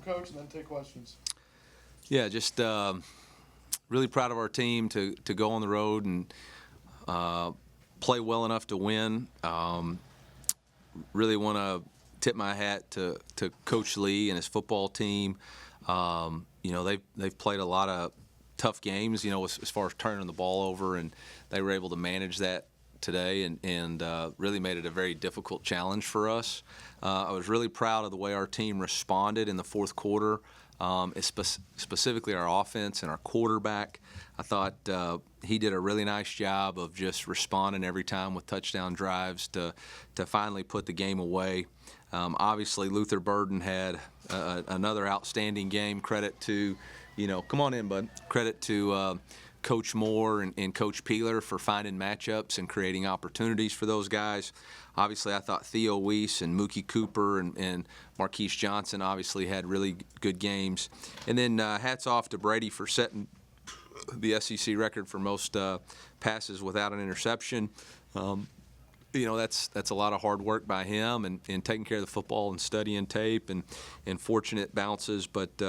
Coach, and then take questions. Yeah, just really proud of our team to go on the road and play well enough to win. Really want to tip my hat to Coach Lee and his football team. They've played a lot of tough games, as far as turning the ball over, and they were able to manage that today and really made it a very difficult challenge for us. I was really proud of the way our team responded in the fourth quarter, specifically our offense and our quarterback. I thought he did a really nice job of just responding every time with touchdown drives to finally put the game away. Obviously, Luther Burden had another outstanding game. Credit to, come on in, bud. Credit to Coach Moore and Coach Peeler for finding matchups and creating opportunities for those guys. Obviously, I thought Theo Weiss and Mookie Cooper and Marquise Johnson obviously had really good games. And then hats off to Brady for setting the SEC record for most passes without an interception. That's a lot of hard work by him and taking care of the football and studying tape and fortunate bounces. But,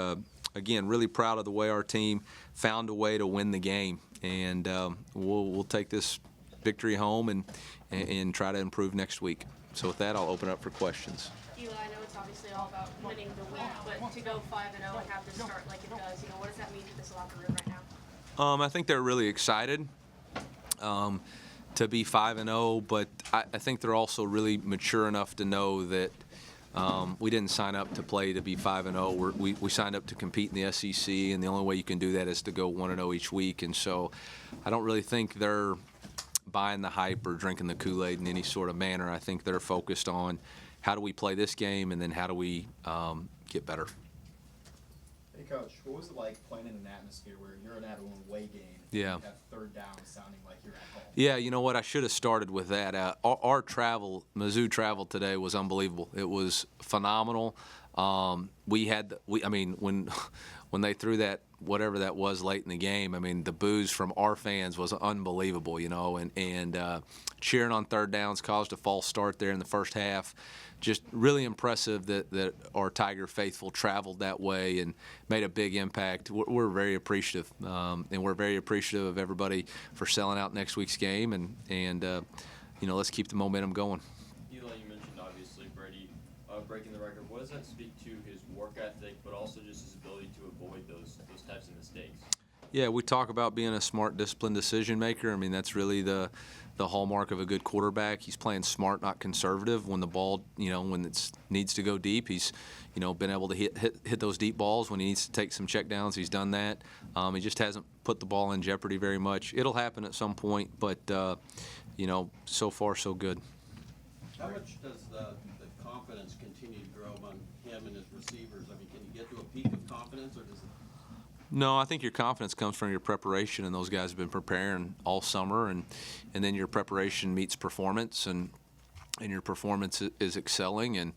again, really proud of the way our team found a way to win the game. And we'll take this victory home and try to improve next week. So with that, I'll open up for questions. Eli, I know it's obviously all about winning the week, but to go 5-0 and have this start like it does, what does that mean to this locker room right now? I think they're really excited to be 5-0, but I think they're also really mature enough to know that we didn't sign up to play to be 5-0. We signed up to compete in the SEC, and the only way you can do that is to go 1-0 each week. And so I don't really think they're buying the hype or drinking the Kool-Aid in any sort of manner. I think they're focused on how do we play this game, and then how do we get better. Hey, Coach, what was it like playing in an atmosphere where you're at an away game and Yeah. you have third down sounding like you're at home? Yeah, you know what? I should have started with that. Our travel, Mizzou travel today was unbelievable. It was phenomenal. When they threw that, whatever that was late in the game, the boos from our fans was unbelievable, and cheering on third downs caused a false start there in the first half. Just really impressive that our Tiger faithful traveled that way and made a big impact. We're very appreciative, and we're very appreciative of everybody for selling out next week's game, and let's keep the momentum going. Eli, you mentioned obviously Brady breaking the record. What does that speak to his work ethic, but also just his ability to avoid those types of mistakes? Yeah, we talk about being a smart, disciplined decision maker. That's really the hallmark of a good quarterback. He's playing smart, not conservative. When the ball, when it needs to go deep, he's, been able to hit those deep balls. When he needs to take some checkdowns, he's done that. He just hasn't put the ball in jeopardy very much. It'll happen at some point, but so far so good. How much does the confidence continue to grow among him and his receivers? Can you get to a peak of confidence, or does it? No, I think your confidence comes from your preparation, and those guys have been preparing all summer, and then your preparation meets performance, and your performance is excelling. And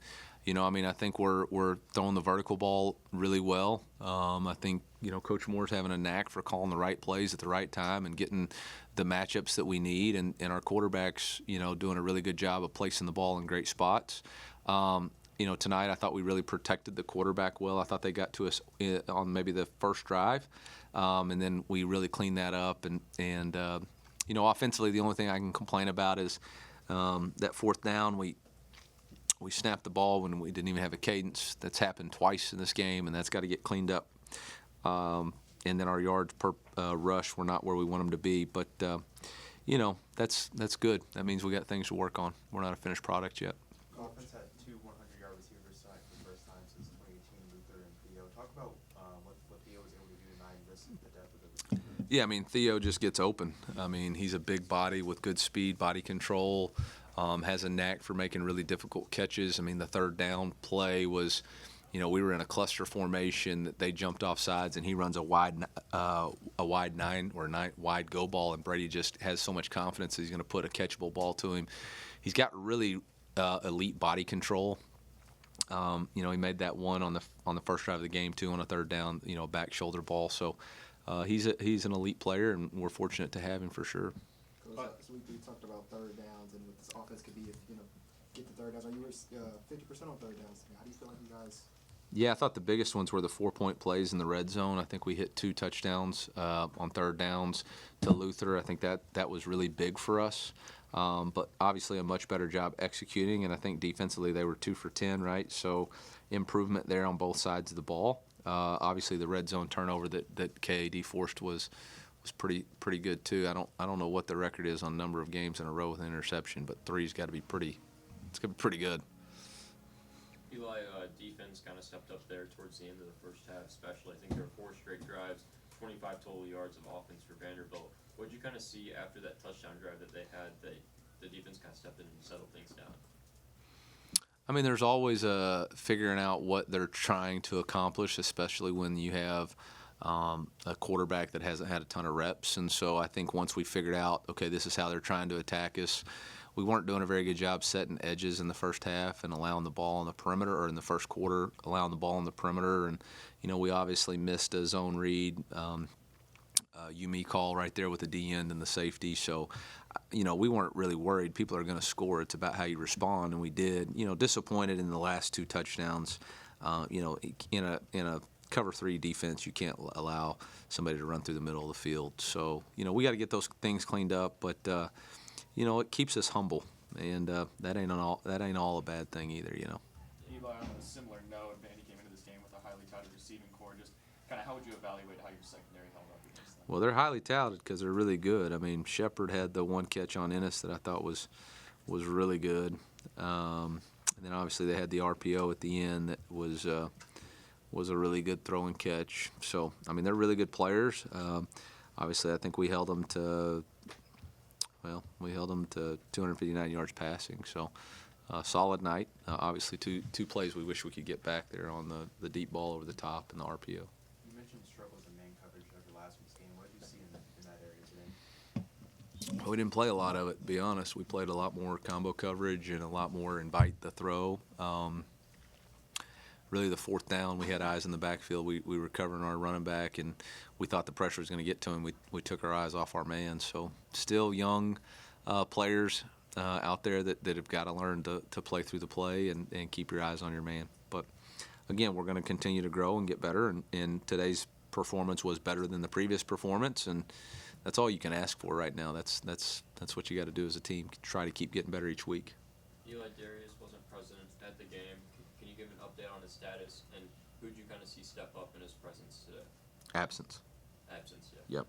I think we're throwing the vertical ball really well. I think Coach Moore's having a knack for calling the right plays at the right time and getting the matchups that we need, and our quarterbacks doing a really good job of placing the ball in great spots. Tonight I thought we really protected the quarterback well. I thought they got to us on maybe the first drive, and then we really cleaned that up. And offensively, the only thing I can complain about is that fourth down. We snapped the ball when we didn't even have a cadence. That's happened twice in this game, and that's got to get cleaned up. And then our yards per rush were not where we want them to be. But that's good. That means we got things to work on. We're not a finished product yet. Offense had two 100-yard receivers tonight for the first time since 2018, Luther and Theo. Talk about what Theo was able to do tonight and just the depth of the receiver. Yeah, Theo just gets open. He's a big body with good speed, body control, has a knack for making really difficult catches. The third down play was, we were in a cluster formation that they jumped off sides, and he runs a wide wide go ball, and Brady just has so much confidence that he's going to put a catchable ball to him. He's got really elite body control. He made that one on the first drive of the game too, on a third down, back shoulder ball. So he's an elite player, and we're fortunate to have him for sure. Coach, this week we talked about third downs and what this offense could be if get the third downs. You were 50% on third downs. How do you feel like you guys Yeah, I thought the biggest ones were the 4-point plays in the red zone. I think we hit 2 touchdowns on third downs to Luther. I think that was really big for us. But obviously a much better job executing, and I think defensively they were 2 for 10, right? So improvement there on both sides of the ball. Obviously the red zone turnover that KAD forced was pretty good too. I don't know what the record is on number of games in a row with an interception, but 3's got to be pretty. It's gonna be pretty good. Eli, defense kind of stepped up there towards the end of the first half, especially. I think there were 4 straight drives, 25 total yards of offense for Vanderbilt. What did you kind of see after that touchdown drive that they had? The defense kind of stepped in and settled things down. I mean, there's always figuring out what they're trying to accomplish, especially when you have a quarterback that hasn't had a ton of reps. And so I think once we figured out, okay, this is how they're trying to attack us, we weren't doing a very good job setting edges in the first half and allowing the ball on the perimeter, or in the first quarter, allowing the ball on the perimeter. And, we obviously missed a zone read, Yumi call right there with the D end and the safety. So, we weren't really worried. People are going to score. It's about how you respond, and we did. Disappointed in the last 2 touchdowns. In a cover 3 defense, you can't allow somebody to run through the middle of the field. So, we got to get those things cleaned up, but it keeps us humble, and that ain't all a bad thing either. Eli, on a similar note, Vandy came into this game with a highly touted receiving core. Just kind of how would you evaluate how your secondary held up against them? Well, they're highly touted because they're really good. I mean, Shepard had the 1 catch on Ennis that I thought was really good, and then obviously they had the RPO at the end that was a really good throw and catch. So, I mean, they're really good players. Obviously, I think we held them to 259 yards passing. So, solid night. Obviously, two plays we wish we could get back there on the deep ball over the top and the RPO. You mentioned struggles in man coverage over last week's game. What did you see in that area today? We didn't play a lot of it, to be honest. We played a lot more combo coverage and a lot more invite the throw. Really, the 4th down, we had eyes in the backfield. We were covering our running back, and we thought the pressure was going to get to him. We took our eyes off our man. So still young players out there that have got to learn to play through the play and keep your eyes on your man. But, again, we're going to continue to grow and get better, and today's performance was better than the previous performance, and that's all you can ask for right now. That's what you got to do as a team, try to keep getting better each week. Eli Darius wasn't present at the game. Can you give an update on his status, and who did you kind of see step up in his presence today? Absence, yeah. Yep.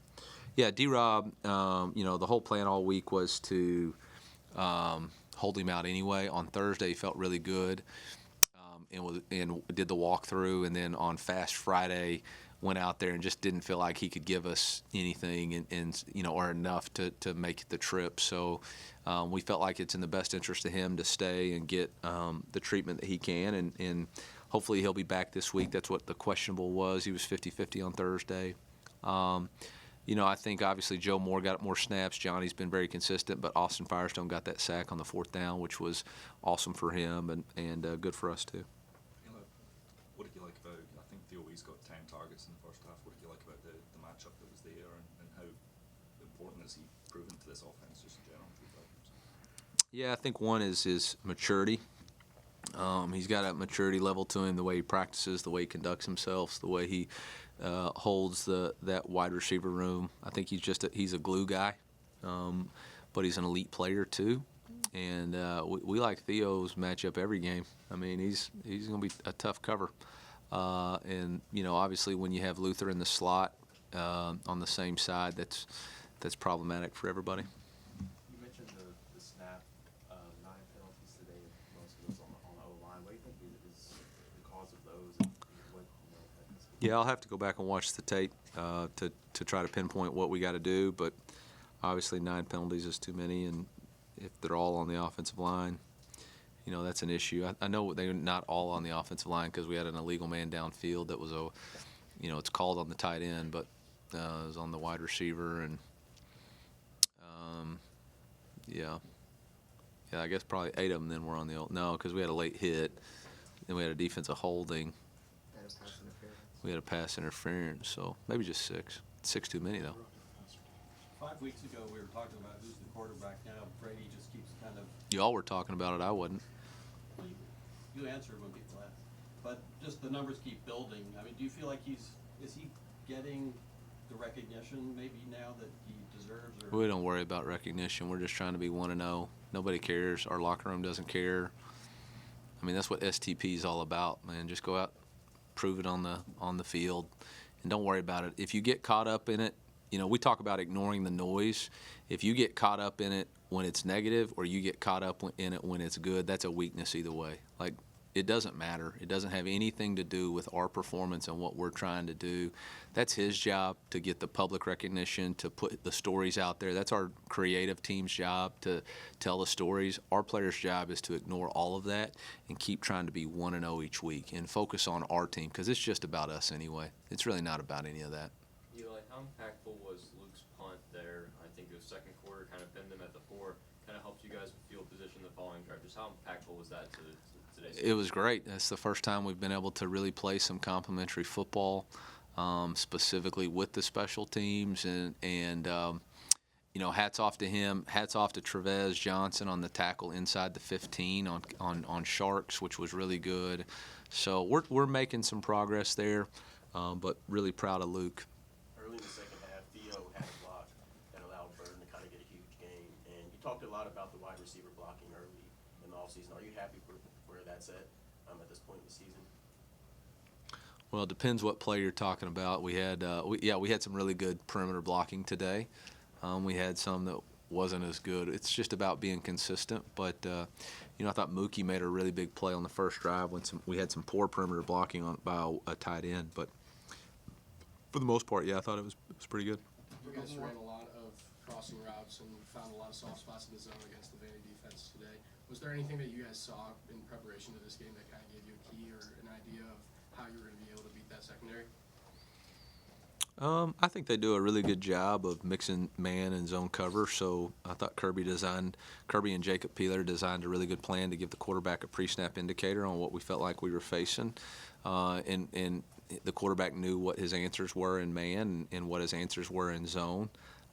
Yeah, D-Rob, the whole plan all week was to hold him out anyway. On Thursday, he felt really good and did the walkthrough, and then on Fast Friday, went out there and just didn't feel like he could give us anything or enough to make the trip. So we felt like it's in the best interest of him to stay and get the treatment that he can, and hopefully he'll be back this week. That's what the questionable was. He was 50-50 on Thursday. I think obviously Joe Moore got more snaps. Johnny's been very consistent, but Austin Firestone got that sack on the 4th down, which was awesome for him and good for us too. What did you like about, I think Theo Wee's got 10 targets in the first half. What did you like about the matchup that was there, and how important is he proven to this offense just in general? Yeah, I think one is his maturity. He's got a maturity level to him, the way he practices, the way he conducts himself, the way he holds that wide receiver room. I think he's a glue guy, but he's an elite player too. And we like Theo's matchup every game. I mean, he's going to be a tough cover. And obviously when you have Luther in the slot on the same side, that's problematic for everybody. You mentioned the snap, 9 penalties today, most of those on the O-line. What do you think is the cause of those? And what, Yeah, I'll have to go back and watch the tape to try to pinpoint what we got to do. But obviously 9 penalties is too many, and if they're all on the offensive line, that's an issue. I know they're not all on the offensive line because we had an illegal man downfield that was it's called on the tight end, but it was on the wide receiver, and I guess probably 8 of them then were on the because we had a late hit, then we had a defensive holding, we had a pass interference, so maybe just 6 too many though. 5 weeks ago, we were talking about who's the quarterback now. Brady just keeps kind of. Y'all were talking about it. I wasn't. You answered when people asked. but just the numbers keep building. I mean, do you feel like is he getting the recognition maybe now that he deserves? Or? We don't worry about recognition. We're just trying to be 1-0. Nobody cares. Our locker room doesn't care. I mean, that's what STP is all about, man. Just go out, prove it on the field, and don't worry about it. If you get caught up in it, you know, we talk about ignoring the noise. If you get caught up in it when it's negative or you get caught up in it when it's good, that's a weakness either way. Like, it doesn't matter. It doesn't have anything to do with our performance and what we're trying to do. That's his job to get the public recognition, to put the stories out there. That's our creative team's job to tell the stories. Our players' job is to ignore all of that and keep trying to be 1-0 each week and focus on our team because it's just about us anyway. It's really not about any of that. Eli, how impactful was Luke's punt there? I think it was second quarter, kind of pinned them at the 4, kind of helped you guys with field position the following drive. Just how impactful was that to today's game? It was great. That's the first time we've been able to really play some complimentary football, specifically with the special teams, and you know, hats off to him. Hats off to Trevez Johnson on the tackle inside the 15 on Sharks, which was really good. So we're making some progress there, but really proud of Luke. Early in the second half, Theo had a block that allowed Burton to kind of get a huge gain. And you talked a lot about the wide receiver blocking early in the offseason. Are you happy for where that's at this point in the season? Well, it depends what play you're talking about. We had we had some really good perimeter blocking today. We had some that wasn't as good. It's just about being consistent. But you know, I thought Mookie made a really big play on the first drive when we had some poor perimeter blocking by a tight end. But for the most part, yeah, I thought it was pretty good. You guys ran a lot of crossing routes and found a lot of soft spots in the zone against the Vandy defense today. Was there anything that you guys saw in preparation to this game that kind of gave you a key or an idea of how you were going to be able to beat that secondary? I think they do a really good job of mixing man and zone cover. So I thought Kirby and Jacob Peeler designed a really good plan to give the quarterback a pre-snap indicator on what we felt like we were facing, and the quarterback knew what his answers were in man and what his answers were in zone.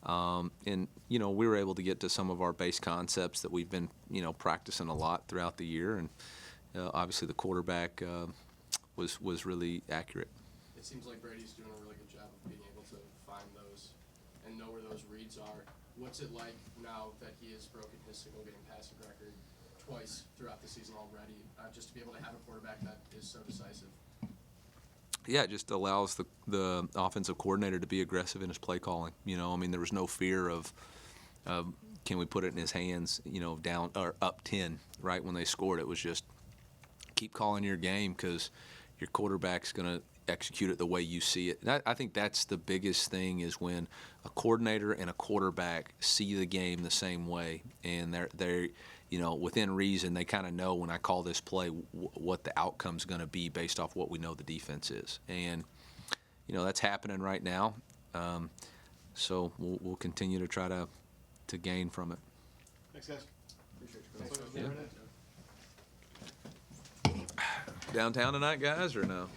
And you know, we were able to get to some of our base concepts that we've been, you know, practicing a lot throughout the year, and obviously the quarterback was really accurate. It seems like Brady's doing a really good job of being able to find those and know where those reads are. What's it like now that he has broken his single-game passing record twice throughout the season already, just to be able to have a quarterback that is so decisive? Yeah, it just allows the offensive coordinator to be aggressive in his play calling. You know, I mean, there was no fear of can we put it in his hands, you know, down or up 10 right when they scored. It was just keep calling your game because your quarterback's going to execute it the way you see it. And I think that's the biggest thing is when a coordinator and a quarterback see the game the same way, and they're you know, within reason, they kind of know when I call this play what the outcome's going to be based off what we know the defense is. And, you know, that's happening right now. So we'll continue to try to gain from it. Thanks, guys. Appreciate you. Downtown tonight, guys, or no?